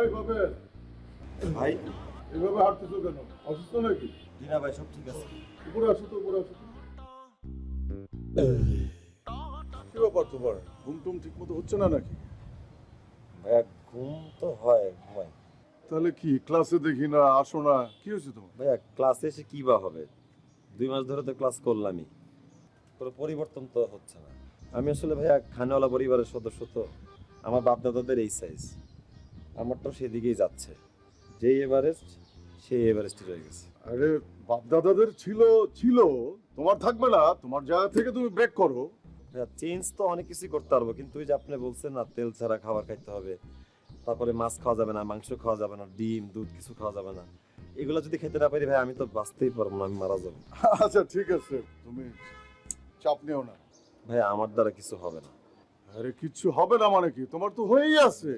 এই বাবে, ভাই এইভাবে হাঁটতেছো কেন? অসুস্থ নাকি? জি না ভাই, সব ঠিক আছে। উপরে আসো তো, উপরে আসো তো। কি ব্যাপার তোমার? ঘুম টুম ঠিক মতো হচ্ছে না নাকি? ভাইয়া ঘুম তো হয়, ঘুমাই। তাহলে কি ক্লাসে দেখি না, আসো না, কি হয়েছে তোমার? ভাইয়া ক্লাসে এসে কি বা হবে? 2 মাস ধরে তো ক্লাস করলামই, কোনো পরিবর্তন তো হচ্ছে না। আমি আসলে ভাইয়া খানেওয়ালা পরিবারের সদস্য, তো আমার বাপ দাদাদের এই সাইজ, আমারটাও সেদিকেই যাচ্ছে। যেই এভারেস্ট সেই এভারেস্টই রয়ে গেছে। আরে বাপ দাদাদের ছিল ছিল, তোমার থাকবে না। তোমার জায়গা থেকে তুমি ব্রেক করো। ভাইয়া চেঞ্জ তো অনেক কিছুই করতে পারবো, কিন্তু ওই যে আপনি বলছেন না, তেল ছাড়া খাবার খাইতে হবে, তারপরে মাছ খাওয়া যাবে না, মাংস খাওয়া যাবে না, ডিম দুধ কিছু খাওয়া যাবে না, এগুলো যদি খেতে না পারি ভাই আমি তো বাঁচতেই পারবো না, আমি মারা যাবো। আচ্ছা ঠিক আছে, তুমি চাপ নিও না। ভাই আমার দ্বারা কিছু হবে না। আরে কিচ্ছু হবে না মানে কি? তোমার তো হয়েই আছে।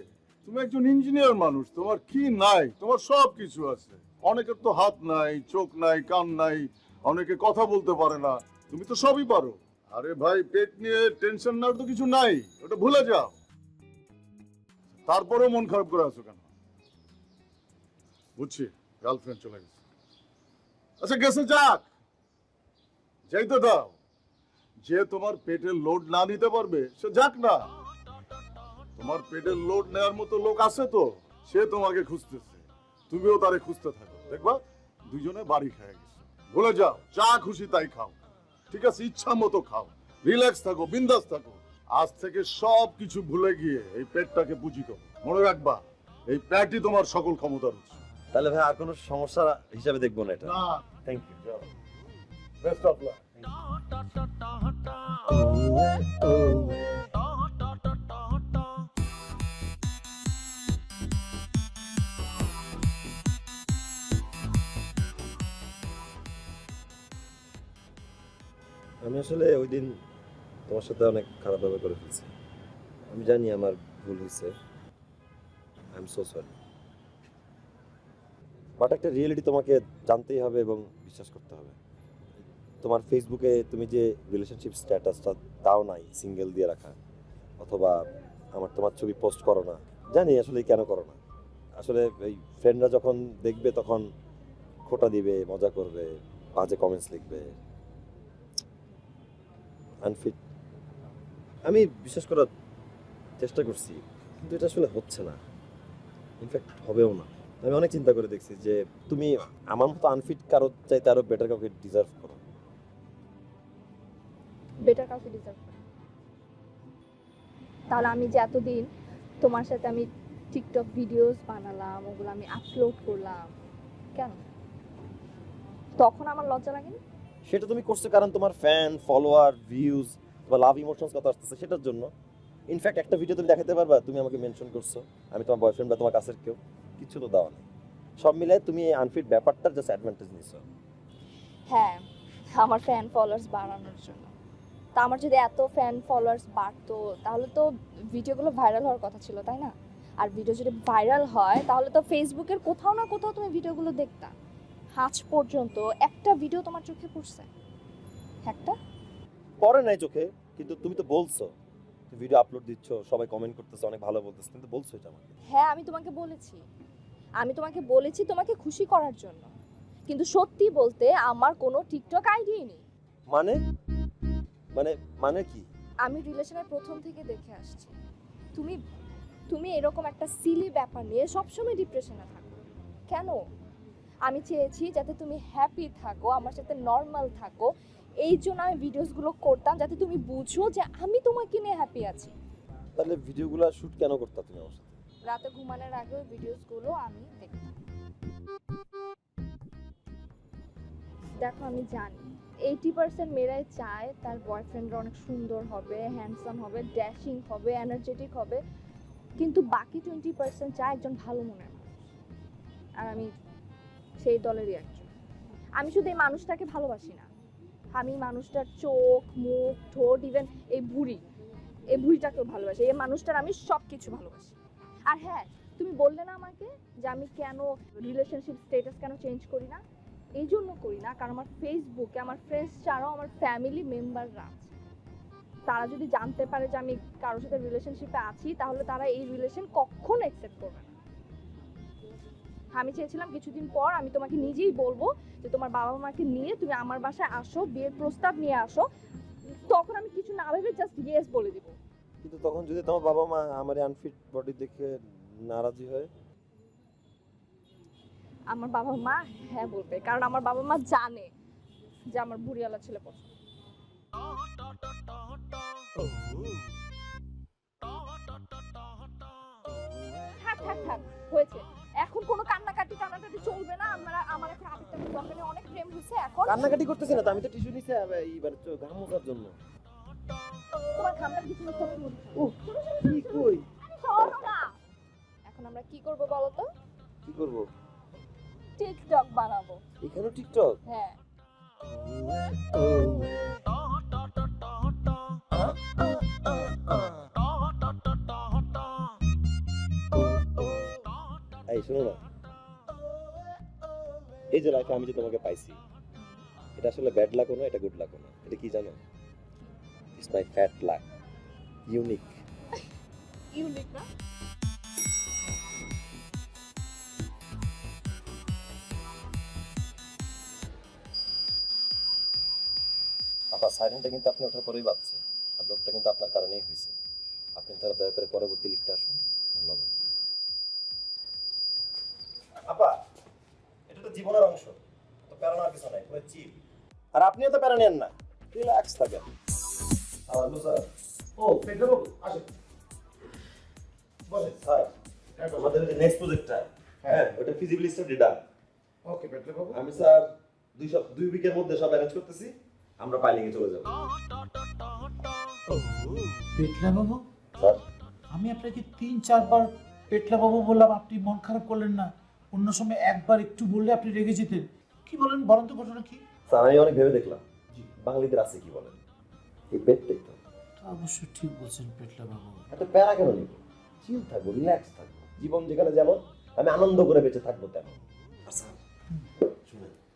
তুমি একজন ইঞ্জিনিয়ার মানুষ, তোমার কি নাই? তোমার সব কিছু আছে। অনেকের তো হাত নাই, চোখ নাই, কান নাই, অনেকে কথা বলতে পারে না, তুমি তো সবই পারো। আরে ভাই, পেট নিয়ে টেনশন নেওয়ার তো কিছু নাই, ওটা ভুলে যাও। তারপরেও মন খারাপ করে আছো কেন? বুঝছি, গার্লফ্রেন্ড চলে গেছে। আচ্ছা গেছে যাক, যাইতে দাও। যে তোমার পেটের লোড না নিতে পারবে সে যাক না। তোমার পেটের লোড নেওয়ার মতো লোক আছে তো, সে তোমাকে খুঁজতেছে, তুমিও তারে খুঁজতে থাকো। দেখবা দুইজনে বাড়ি খেয়ে গেছে। ভুলে যাও, যা খুশি তাই খাও, ঠিক আছে? ইচ্ছা মতো খাও, রিল্যাক্স থাকো, বিন্দাস থাকো। আজ থেকে সব কিছু ভুলে গিয়ে এই পেটটাকে পুঁজি করো। মনে রাখবা, এই পেটই তোমার সকল ক্ষমতার উৎস। তাহলে ভাই আর কোনো সমস্যা হিসাবে দেখবো না এটা। না, thank you. Best of luck. আমি আসলে ওই দিন তোমার সাথে অনেক খারাপ ব্যবহার করে ফেলছি। আমি জানি আমার ভুল হয়েছে, I am so sorry. But একটা রিয়েলিটি তোমাকে জানতেই হবে এবং বিশ্বাস করতে হবে। তোমার ফেসবুকে তুমি যে রিলেশনশিপ স্ট্যাটাসটা দাও নাই সিঙ্গেল দিয়ে রাখা, অথবা তোমার ছবি পোস্ট করো না, জানি আসলে কেন করো না। আসলে এই ফ্রেন্ডরা যখন দেখবে তখন খোটা দিবে, মজা করবে, বাজে কমেন্টস লিখবে, আনফিট। আমি বিশ্বাস করার চেষ্টা করছি, কিন্তু এটা আসলে হচ্ছে না, ইনফ্যাক্ট হবেও না। আমি অনেক চিন্তা করে দেখছি যে তুমি আমার মতো আনফিট কারো চাইতে আরো বেটার কাউকে ডিজার্ভ করো। বেটার কাউকে ডিজার্ভ করে? তাহলে আমি যে এতদিন তোমার সাথে আমি টিকটক ভিডিওস বানালাম, ওগুলো আমি আপলোড করলাম, কেন তখন আমার লজ্জা লাগেনি? সেটা তুমি করছো কারণ তোমার ফ্যান ফলোয়ার ভিউজ বা লাভ ইমোশনস কথা আসতেছে সেটার জন্য। ইনফ্যাক্ট একটা ভিডিও তুমি দেখাতে পারবা তুমি আমাকে মেনশন করছো, আমি তোমার বয়ফ্রেন্ড বা তোমার কাছের কেউ, কিছু তো দেওয়া নেই। সব মিলে তুমি এই আনফিট ব্যাপারটার জাস্ট অ্যাডভান্টেজ নিছো। হ্যাঁ, আমার ফ্যান ফলোয়ার্স বাড়ানোর জন্য। তা আমার যদি এত ফ্যান ফলোয়ার্স বাড়তো তাহলে তো ভিডিওগুলো ভাইরাল হওয়ার কথা ছিল, তাই না? আর ভিডিও যদি ভাইরাল হয় তাহলে তো ফেসবুকের কোথাও না কোথাও তুমি ভিডিওগুলো দেখতা। আজ পর্যন্ত একটা ভিডিও তোমার চোখে পড়ছে? একটা পরে নাই চোখে, কিন্তু তুমি তো বলছো ভিডিও আপলোড দিচ্ছ, সবাই কমেন্ট করতেছে, অনেক ভালো বলতেছে, তুমি তো বলছো এটা আমাকে। হ্যাঁ, আমি তোমাকে বলেছি তোমাকে খুশি করার জন্য, কিন্তু সত্যি বলতে আমার কোনো টিকটক আইডি নেই। মানে মানে মানে কি? আমি রিলেশনের প্রথম থেকে দেখে আসছি তুমি এরকম একটা সিলি ব্যাপার নিয়ে সবসময় ডিপ্রেশনে থাকো কেন? আমি চেয়েছি যাতে তুমি হ্যাপি থাকো, আমার সাথে নর্মাল থাকো, এই জন্য আমি ভিডিওসগুলো করতাম যাতে তুমি বুঝো যে আমি তোমাকে নিয়ে হ্যাপি আছি। তাহলে ভিডিওগুলো শুট কেন করতা তুমি আমার সাথে? রাতে ঘুমানোর আগে ওই ভিডিওসগুলো আমি দেখতাম। দেখো আমি জানি 80% মেয়েরাই চায় তার বয়ফ্রেন্ডরা অনেক সুন্দর হবে, হ্যান্ডসাম হবে, ড্যাশিং হবে, এনার্জেটিক হবে, কিন্তু বাকি 20% চায় একজন ভালো মনের মানুষ। আর আমি সেই দলেরই একজন। আমি শুধু এই মানুষটাকে ভালোবাসি না, আমি মানুষটার চোখ, মুখ, ঠোঁট, ইভেন এই ভুঁড়িটাকেও ভালোবাসি। এই মানুষটার আমি সব কিছু ভালোবাসি। আর হ্যাঁ, তুমি বললে না আমাকে যে আমি কেন রিলেশনশিপ স্ট্যাটাস কেন চেঞ্জ করি না? এই জন্য করি না কারণ আমার ফেসবুকে আমার ফ্রেন্ডস ছাড়াও আমার ফ্যামিলি মেম্বাররা আছে। তারা যদি জানতে পারে যে আমি কারোর সাথে রিলেশনশিপে আছি, তাহলে তারা এই রিলেশন কখনো অ্যাকসেপ্ট করবে না। আমি চেয়েছিলাম কিছুদিন পর আমি তোমাকে নিজেই বলবো যে তোমার বাবা মাকে নিয়ে তুমি আমার বাসায় আসো, বিয়ের প্রস্তাব নিয়ে আসো। তখন আমি কিছু না ভেবে জাস্ট ইয়েস বলে দিব। কিন্তু তখন যদি তোমার বাবা মা আমার আনফিট বডি দেখে নারাজি হয়? আমার বাবা মা হ্যাঁ বলবে, কারণ আমার বাবা মা জানে যে আমার বুড়িওয়ালা ছেলে পছন্দ। থাক হয়েছে, এখন কোনো কান্নাকাটি চলবে না। আমার এখন আবেগটা দরকার নেই, অনেক প্রেম হয়েছে। এখন কান্নাকাটি করতেছি না তো, আমি তো টিস্যু নিছি এইবার ঘাম মোছার জন্য। তোমার ঘামটার কিছু না। কি কই? শোনো না, এখন আমরা কি করব বলো তো? কি করব? টিকটক বানাবো। এখানে টিকটক? হ্যাঁ। এই শোনো না, এই যে লাইফে আমি যে তোমাকে পাইছি, এটা আসলে ব্যাড লাকও না, এটা গুড লাকও না। এটা কি জানো? It's my fat lakh. Unique. Unique না? আপনার সাইরেনটা কিন্তু আপনি ওঠার পরেই বাজছে, আর লোকটা কিন্তু আপনার কারণেই হয়েছে। আপনি তারা দয়া করে পরবর্তী লিখতে আসুন। ধন্যবাদ। আপা, এটা তো জীবনের অংশ, তো প্যারা নেওয়ার কিছু নাই, পুরো চিপ। আর আপনিও তো প্যারা নেন না, রিল্যাক্স থাকেন। Hello sir. ও পেটলা বাবু আসেন, বলেন স্যার, আমাদের যে নেক্সট প্রজেক্টটা, হ্যাঁ ওটা ফিজিবিলিটি স্টাডি ডান। ওকে পেটলা বাবু। আমি স্যার 2 উইকের মধ্যে সব অ্যারেঞ্জ করতেছি, আমরা পাইলিং এ চলে যাব। পেটলা বাবু, স্যার আমি আপনাকে 3-4 বার পেটলা বাবু বললাম, আপনি মন খারাপ করলেন না। অন্য সময় একবার একটু বললে আপনি রেগে যেতেন। কি বলেন বলেন তো, ঘটনা কি? স্যার আমি অনেক ভেবে দেখলাম, বাঙালিদের আছে কি বলেন, এই পেটটাই তো। অবশ্য ঠিক বলছেন পেটলা বাবু। এত প্যারা কেন নিব? চিল থাকবো, রিল্যাক্স থাকবো, জীবন যেখানে যেমন আমি আনন্দ করে বেঁচে থাকবো তেমন।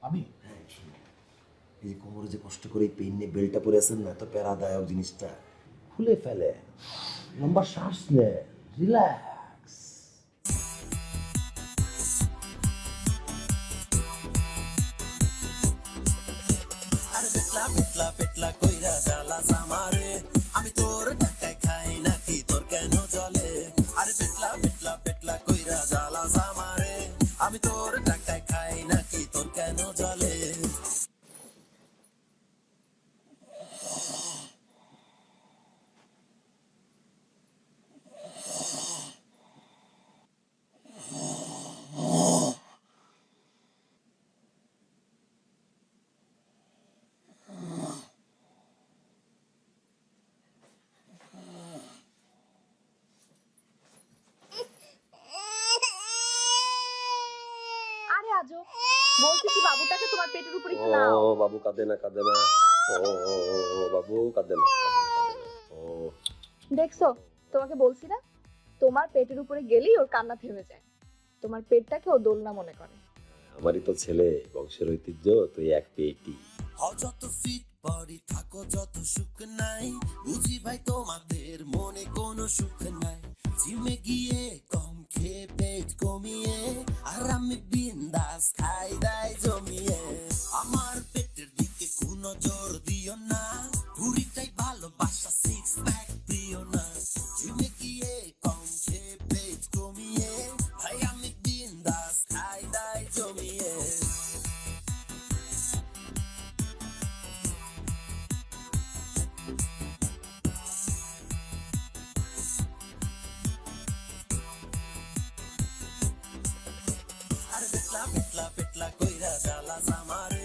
আমি এই কোমরে যে কষ্ট করে পেইন নিয়ে বেল্টটা পরে আছেন না, এত প্যারাদায়ক জিনিসটা খুলে ফেলে, লম্বা শ্বাস নে, রিল্যাক্স। আরে পেটলা পেটলা পেটলা কইরা জ্বালা জামারে, আমি তোর টাকায় খাই নাকি তোর কেন জলে? আরে পেটলা পেটলা পেটলা কইরা জ্বালা জামারে, আমি তোর টাকায় খাই নাকি তোর কেন জলে? আরে আজো, বলছি কি বাবুটাকে তোমার পেটের উপরে একটু নাও। ও বাবু কাঁদে না, কাঁদে না। ও বাবু কাঁদে না। ও দেখছো, তোমাকে বলছি না, তোমার পেটের উপরে গেলেই ওর কান্না থেমে যায়। তোমার পেটটাকে ও দোলনা মনে করে। আমারই তো ছেলে, বংশের ঐতিহ্য, তুই এক পেটি। হও যত ফিট বডি, থাকো যত সুখ নাই, বুঝি ভাই তোমাদের মনে কোনো সুখ নাই। জিমে গিয়ে কম খেয়ে পেট কমিয়ে, আর আমি বিন্দাস খাই দাই জমিয়ে। আমার পেটের দিকে কোনো জোর দিও না, ভুঁড়িটাই ভালোবাসা, সিক্স প্যাক প্রিয় না। জিমে গিয়ে কম খেয়ে পেট কমিয়ে, ভাই আমি বিন্দাস খাই দাই জমিয়ে। পেটলা পেটলা পেটলা কইরা জ্বালা জামারে